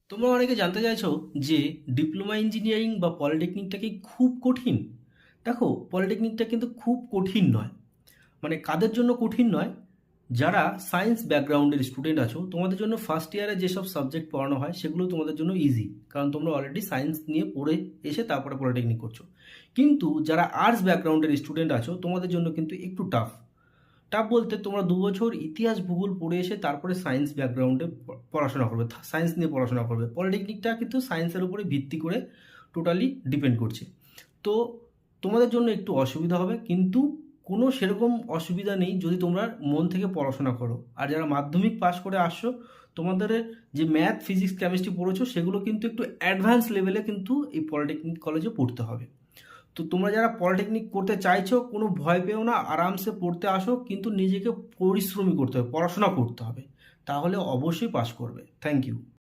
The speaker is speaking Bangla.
তোমরা অনেকে জানতে চাইছো যে ডিপ্লোমা ইঞ্জিনিয়ারিং বা পলিটেকনিকটা কি খুব কঠিন। দেখো, পলিটেকনিকটা কিন্তু খুব কঠিন নয়। মানে কাদের জন্য কঠিন নয়, যারা সায়েন্স ব্যাকগ্রাউন্ডের স্টুডেন্ট আছো তোমাদের জন্য ফার্স্ট ইয়ারে যেসব সাবজেক্ট পড়ানো হয় সেগুলো তোমাদের জন্য ইজি, কারণ তোমরা অলরেডি সায়েন্স নিয়ে পড়ে এসে তারপরে পলিটেকনিক করছো। কিন্তু যারা আর্টস ব্যাকগ্রাউন্ডের স্টুডেন্ট আছো তোমাদের জন্য কিন্তু একটু টাফ। টাফ বলতে তোমরা 2 বছর ইতিহাস ভূগোল পড়ে এসে তারপরে সায়েন্স ব্যাকগ্রাউন্ডে পড়াশোনা করবে, সায়েন্স নিয়ে পড়াশোনা করবে। পলিটেকনিকটা কিন্তু সায়েন্সের উপরে ভিত্তি করে টোটালি ডিপেন্ড করছে। তো তোমাদের জন্য একটু অসুবিধা হবে, কিন্তু কোনো সেরকম অসুবিধা নেই যদি তোমরা মন থেকে পড়াশোনা করো। আর যারা মাধ্যমিক পাস করে আসছো, তোমাদের যে ম্যাথ ফিজিক্স কেমিস্ট্রি পড়েছো সেগুলো কিন্তু একটু অ্যাডভান্স লেভেলে কিন্তু এই পলিটেকনিক কলেজে পড়তে হবে। তো তোমরা যারা পলিটেকনিক করতে চাইছো কোনো ভয় পেও না, আরামসে পড়তে আসো, কিন্তু নিজেকে পরিশ্রমী করতে হবে, পড়াশোনা করতে হবে, তাহলে অবশ্যই পাস করবে। Thank you.